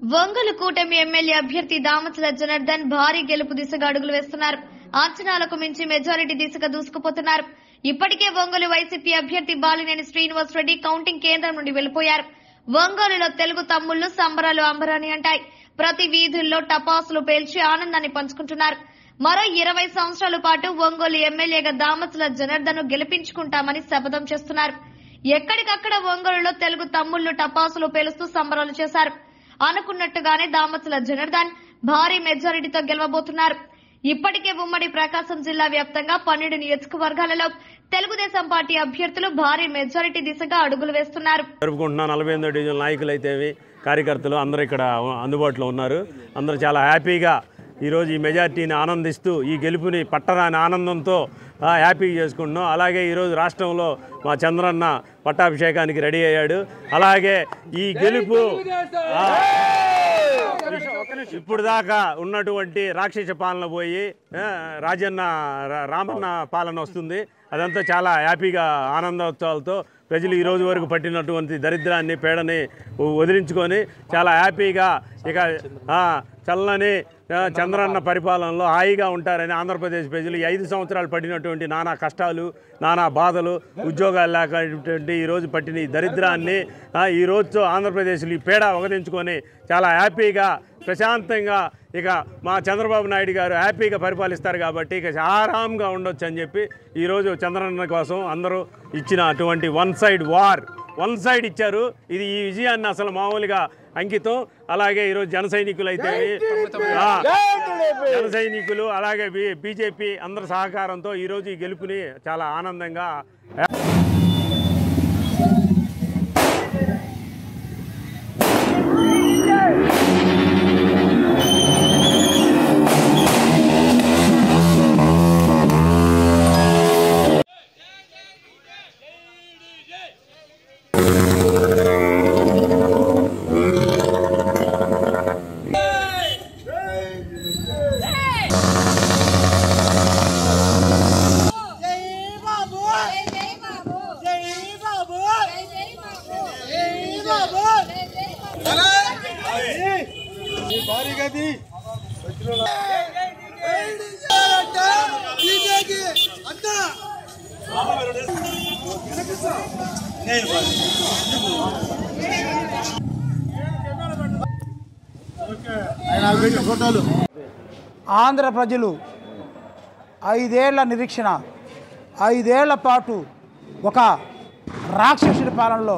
ఒంగోలు కూటమి ఎమ్మెల్యే అభ్యర్థి దామచల జనార్దన్ భారీ గెలుపు దిశగా అడుగులు వేస్తున్నారు. అంచనాలకు మించి మెజారిటీ దిశగా దూసుకుపోతున్నారు. ఇప్పటికే ఒంగోలు వైసీపీ అభ్యర్థి బాలినేని శ్రీనివాస్ రెడ్డి కౌంటింగ్ కేంద్రం నుండి వెళ్లిపోయారు. ఒంగోలులో తెలుగు తమ్ముళ్లు సంబరాలు అంబరాని అంటాయి. ప్రతి వీధుల్లో టపాసులు పేల్చి ఆనందాన్ని పంచుకుంటున్నారు. మరో 20 సంవత్సరాల పాటు ఒంగోలు ఎమ్మెల్యేగా దామచల జనార్దన్ గెలిపించుకుంటామని శపథం చేస్తున్నారు. ఎక్కడికక్కడ ఒంగోలులో తెలుగు తమ్ముళ్లు టపాసులు పేలుస్తూ సంబరాలు చేశారు. అనుకున్నట్టుగానే దామచల జనార్దన్ భారీ మెజారిటీతో గెలవబోతున్నారు. ఇప్పటికే ఉమ్మడి ప్రకాశం జిల్లా వ్యాప్తంగా 12 నియోజకవర్గాలలో తెలుగుదేశం పార్టీ అభ్యర్థులు భారీ మెజారిటీ దిశగా అడుగులు వేస్తున్నారు. 48వ డివిజన్ నాయకులు అయితేవి కార్యకర్తలు అందరూ ఇక్కడ అందుబాటులో ఉన్నారు. అందరూ చాలా హ్యాపీగా ఈరోజు ఈ మెజార్టీని ఆనందిస్తూ ఈ గెలుపుని పట్టరాని ఆనందంతో హ్యాపీ చేసుకుంటున్నాం. అలాగే ఈరోజు రాష్ట్రంలో మా చంద్రన్న పట్టాభిషేకానికి రెడీ అయ్యాడు. అలాగే ఈ గెలుపు ఇప్పుడు దాకా ఉన్నటువంటి రాక్షస పాలన పోయి రామన్న పాలన వస్తుంది. అదంతా చాలా హ్యాపీగా ఆనందోత్సవాలతో ప్రజలు ఈ రోజు వరకు పట్టినటువంటి దరిద్రాన్ని పేడని వదిలించుకొని చాలా హ్యాపీగా ఇక చల్లని చంద్రన్న పరిపాలనలో హాయిగా ఉంటారని ఆంధ్రప్రదేశ్ ప్రజలు 5 సంవత్సరాలు పడినటువంటి నానా కష్టాలు, నానా బాధలు, ఉద్యోగాలు లేకపోతే ఈరోజు పట్టిన ఈ దరిద్రాన్ని ఈరోజు ఆంధ్రప్రదేశ్లో ఈ పేడ వదిలించుకొని చాలా హ్యాపీగా ప్రశాంతంగా ఇక మా చంద్రబాబు నాయుడు గారు హ్యాపీగా పరిపాలిస్తారు కాబట్టి ఇక ఆరాంగా ఉండొచ్చు అని చెప్పి ఈరోజు చంద్రన్న కోసం అందరూ ఇచ్చిన అటువంటి వన్ సైడ్ ఇచ్చారు. ఇది ఈ విజయాన్ని అసలు మామూలుగా అంకితం. అలాగే ఈరోజు జన సైనికులు అలాగే బీజేపీ అందరి సహకారంతో ఈరోజు ఈ గెలుపుని చాలా ఆనందంగా ఆంధ్ర ప్రజలు 5 ఏళ్ల నిరీక్షణ, 5 ఏళ్ల పాటు ఒక రాక్షసుడి పాలనలో,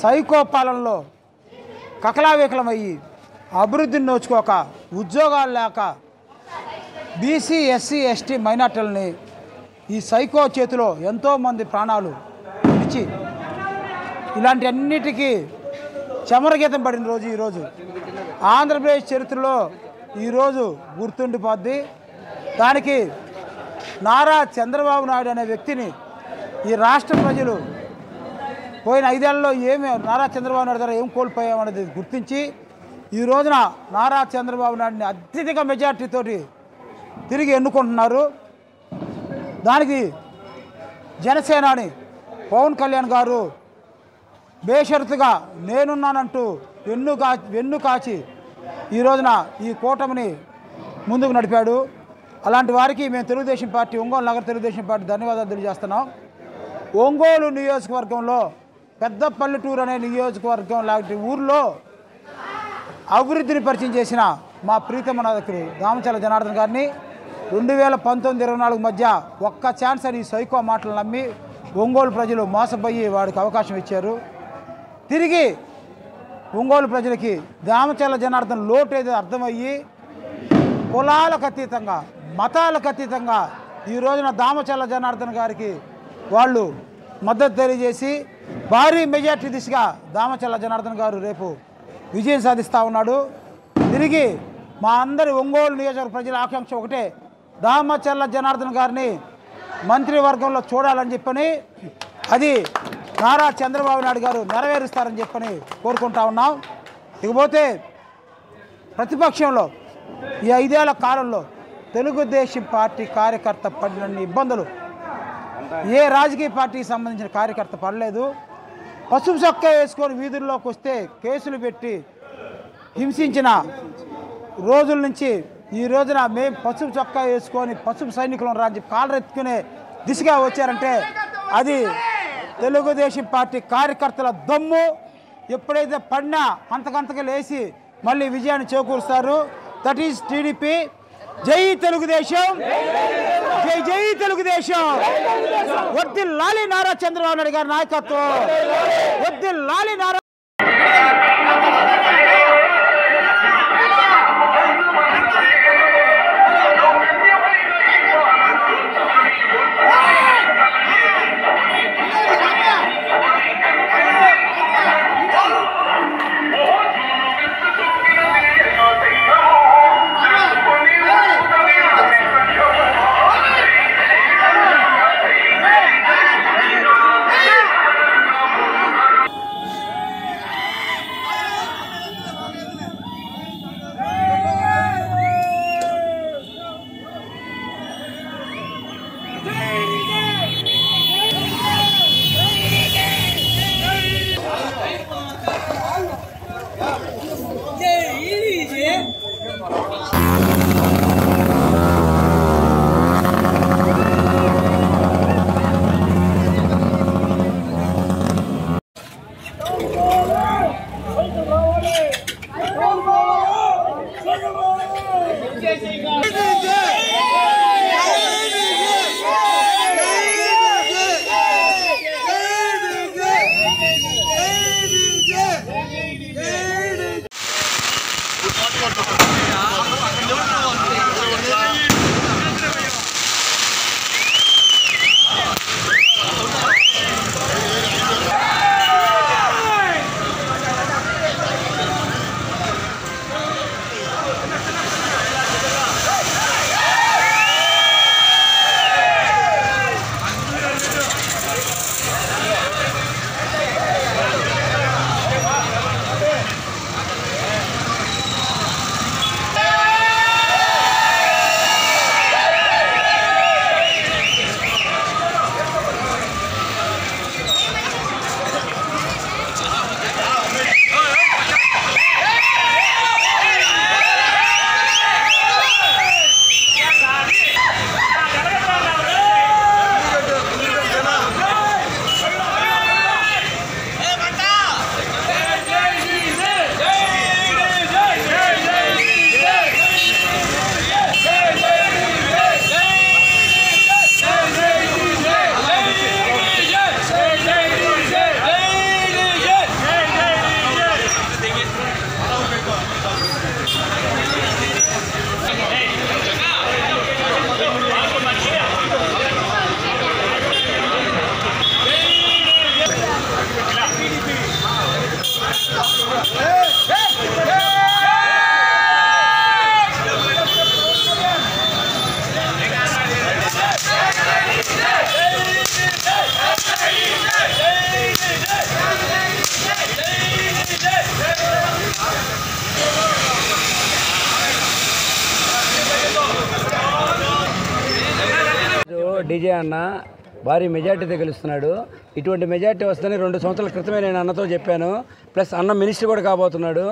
సైకో పాలనలో కకలావికలమయ్యి అభివృద్ధిని నోచుకోక, ఉద్యోగాలు లేక బీసీ, ఎస్సీ, ఎస్టీ మైనార్టీలని ఈ సైకో చేతిలో ఎంతోమంది ప్రాణాలు విడిచి ఇలాంటి అన్నిటికీ చమరగీతం పడిన రోజు ఈరోజు ఆంధ్రప్రదేశ్ చరిత్రలో ఈరోజు గుర్తుండిపోద్ది. దానికి నారా చంద్రబాబు నాయుడు అనే వ్యక్తిని ఈ రాష్ట్ర ప్రజలు పోయిన 5 ఏళ్లలో నారా చంద్రబాబు నాయుడు ద్వారా ఏం కోల్పోయామనేది గుర్తించి ఈ రోజున నారా చంద్రబాబు నాయుడిని అత్యధిక మెజార్టీతోటి తిరిగి ఎన్నుకుంటున్నారు. దానికి జనసేనాని పవన్ కళ్యాణ్ గారు బేషరతుగా నేనున్నానంటూ వెన్ను కాచి ఈ రోజున ఈ కూటమిని ముందుకు నడిపాడు. అలాంటి వారికి మేము తెలుగుదేశం పార్టీ, ఒంగోలు నగర తెలుగుదేశం పార్టీ ధన్యవాదాలు తెలియజేస్తున్నాం. ఒంగోలు నియోజకవర్గంలో పెద్ద పల్లెటూరు అనే నియోజకవర్గం లాంటి ఊర్లో అభివృద్ధిని పరిచయం చేసిన మా ప్రీతమ నాయకుడు దామచల జనార్దన్ గారిని 2019-24 మధ్య ఒక్క ఛాన్స్ అని సైకో మాటలు నమ్మి ఒంగోలు ప్రజలు మోసపోయి వాడికి అవకాశం ఇచ్చారు. తిరిగి ఒంగోలు ప్రజలకి దామచల జనార్దన్ లోటు ఏదో అర్థమయ్యి కులాలకు అతీతంగా, మతాలకు అతీతంగా ఈ రోజున దామచల జనార్దన్ గారికి వాళ్ళు మద్దతు తెలియజేసి భారీ మెజార్టీ దిశగా దామచల జనార్దన్ గారు రేపు విజయం సాధిస్తూ ఉన్నాడు. తిరిగి మా అందరి ఒంగోలు నియోజకవర్గ ప్రజల ఆకాంక్ష ఒకటే, దామచల జనార్దన్ గారిని మంత్రివర్గంలో చూడాలని చెప్పని, అది నారా చంద్రబాబు నాయుడు గారు నెరవేరుస్తారని చెప్పని కోరుకుంటా ఉన్నాం. ఇకపోతే ప్రతిపక్షంలో ఈ 5 ఏళ్ల కాలంలో తెలుగుదేశం పార్టీ కార్యకర్త పడినన్ని ఇబ్బందులు ఏ రాజకీయ పార్టీకి సంబంధించిన కార్యకర్త పడలేదు. పసుపు చొక్కా వేసుకొని వీధుల్లోకి వస్తే కేసులు పెట్టి హింసించిన రోజుల నుంచి ఈ రోజున మేము పసుపు చొక్కా వేసుకొని పసుపు సైనికులను రాజు కాలరెత్తుకునే దిశగా వచ్చారంటే అది తెలుగుదేశం పార్టీ కార్యకర్తల దమ్ము. ఎప్పుడైతే పడినా అంతకంతగా లేచి మళ్ళీ విజయాన్ని చేకూరుస్తారు. That is TDP. జై తెలుగుదేశం, జై జై తెలుగుదేశం. వర్ధిల్లాలి నారా చంద్రబాబు నాయుడు గారి నాయకత్వం, వర్ధిల్లాలి నారా. డీజే అన్న భారీ మెజార్టీతో గెలుస్తున్నాడు. ఇటువంటి మెజార్టీ వస్తుందని 2 సంవత్సరాల క్రితమే నేను అన్నతో చెప్పాను. ప్లస్ అన్న మినిస్టర్ కూడా కాబోతున్నాడు.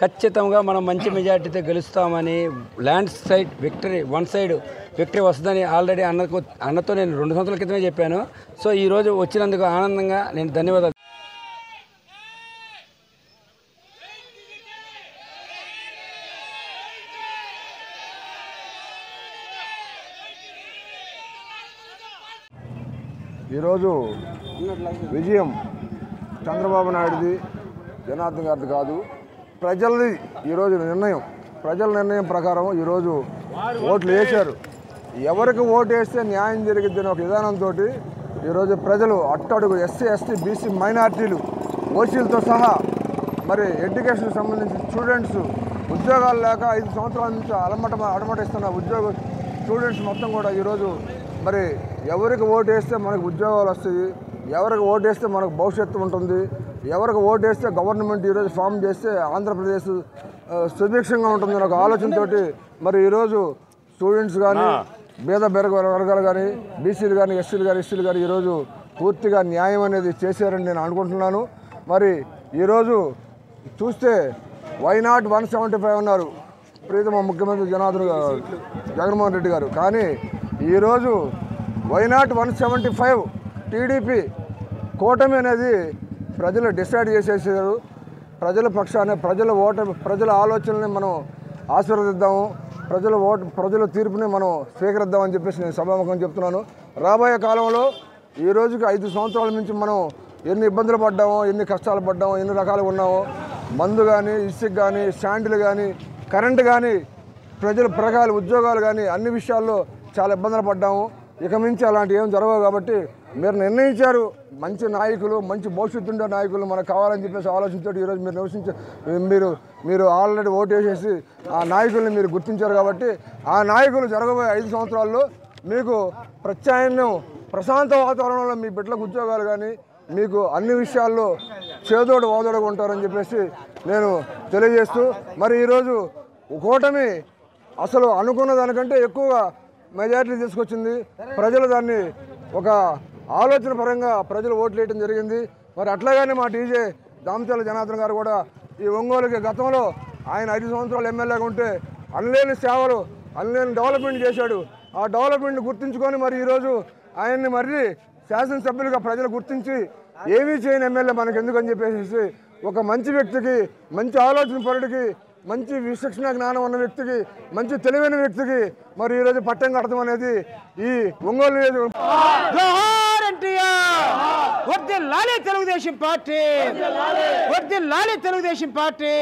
ఖచ్చితంగా మనం మంచి మెజార్టీతో గెలుస్తామని, land side victory, 1 side victory వస్తుందని ఆల్రెడీ అన్నతో నేను 2 సంవత్సరాల క్రితమే చెప్పాను. సో ఈరోజు వచ్చినందుకు ఆనందంగా నేను ధన్యవాదాలు. ఈరోజు విజయం చంద్రబాబు నాయుడుది, జనార్దన్ గారిది కాదు, ప్రజలది. ఈరోజు నిర్ణయం, ప్రజల నిర్ణయం ప్రకారం ఈరోజు ఓట్లు వేశారు. ఎవరికి ఓటు వేస్తే న్యాయం జరిగిద్దని ఒక విధానంతో ఈరోజు ప్రజలు అట్టడుగు ఎస్సీ, ఎస్టీ, బీసీ, మైనార్టీలు, ఓసీలతో సహా మరి ఎడ్యుకేషన్ సంబంధించిన స్టూడెంట్స్, ఉద్యోగాలు లేక 5 సంవత్సరాల నుంచి అడమటిస్తున్న స్టూడెంట్స్ మొత్తం కూడా ఈరోజు మరి ఎవరికి ఓటు వేస్తే మనకు ఉద్యోగాలు వస్తాయి, ఎవరికి ఓటు వేస్తే మనకు భవిష్యత్తు ఉంటుంది, ఎవరికి ఓటు వేస్తే గవర్నమెంట్ ఈరోజు ఫామ్ చేస్తే ఆంధ్రప్రదేశ్ సుభిక్షంగా ఉంటుందని ఒక ఆలోచనతోటి మరి ఈరోజు స్టూడెంట్స్ కానీ, పేద వర్గాలు కానీ, బీసీలు కానీ, ఎస్సీలు కానీ, ఎస్టీలు కానీ ఈరోజు పూర్తిగా న్యాయం అనేది చేశారని నేను అనుకుంటున్నాను. మరి ఈరోజు చూస్తే వైనాట్ 175 అన్నారు ప్రీతమ ముఖ్యమంత్రి జగన్మోహన్ రెడ్డి గారు. కానీ ఈరోజు వైనాట్ 175 టీడీపీ కూటమి అనేది ప్రజలు డిసైడ్ చేసేసారు. ప్రజల పక్షాన్ని ప్రజల ఆలోచనల్ని మనం ఆశీర్వదిద్దాము, ప్రజల తీర్పుని మనం స్వీకరిద్దామని చెప్పేసి నేను సభాముఖంగా చెప్తున్నాను. రాబోయే కాలంలో ఈ రోజుకి 5 సంవత్సరాల నుంచి మనం ఎన్ని ఇబ్బందులు పడ్డామో, ఎన్ని కష్టాలు పడ్డామో, ఎన్ని రకాలుగా ఉన్నామో, మందు కానీ, ఇసుక కానీ, స్టాండ్లు కానీ, కరెంటు కానీ, ప్రజల ఉద్యోగాలు కానీ అన్ని విషయాల్లో చాలా ఇబ్బందులు పడ్డాము. ఇక మించి అలాంటి ఏం జరగవు. కాబట్టి మీరు నిర్ణయించారు, మంచి నాయకులు, మంచి భవిష్యత్తు ఉండే నాయకులు మనకు కావాలని చెప్పేసి ఆలోచించారు. ఈరోజు మీరు ఆల్రెడీ ఓటు వేసేసి ఆ నాయకుల్ని మీరు గుర్తించారు. కాబట్టి ఆ నాయకులు జరగబోయే 5 సంవత్సరాల్లో మీకు ప్రత్యామ్నాయం ప్రశాంత వాతావరణంలో మీ బిడ్డలకు ఉద్యోగాలు కానీ మీకు అన్ని విషయాల్లో చేదోడు ఓదోడుగా ఉంటారని చెప్పేసి నేను తెలియజేస్తూ, మరి ఈరోజు కూటమి అసలు అనుకున్న దానికంటే ఎక్కువగా మెజారిటీ తీసుకొచ్చింది. ప్రజలు దాన్ని ఒక ఆలోచన పరంగా ప్రజలు ఓట్లు వేయడం జరిగింది. మరి అట్లాగానే మా డీజే దామచర్ల జనార్దన్ గారు కూడా ఈ ఒంగోలుకి గతంలో ఆయన 5 సంవత్సరాలు ఎమ్మెల్యేగా ఉంటే అనలేని సేవలు, అనలేని డెవలప్మెంట్ చేశాడు. ఆ డెవలప్మెంట్ గుర్తించుకొని మరి ఈరోజు ఆయన్ని మళ్ళీ శాసనసభ్యులుగా ప్రజలు గుర్తించి ఏమీ చేయని ఎమ్మెల్యే మనకు ఎందుకని చెప్పేసి ఒక మంచి వ్యక్తికి, మంచి ఆలోచన పరుడికి, మంచి విచక్షణ జ్ఞానం ఉన్న వ్యక్తికి, మంచి తెలివైన వ్యక్తికి మరి ఈరోజు పట్టం కడతాం అనేది ఈ ఒంగోలు వర్ధిల్లాలి తెలుగుదేశం పార్టీ, వర్ధిల్లాలి తెలుగుదేశం పార్టీ.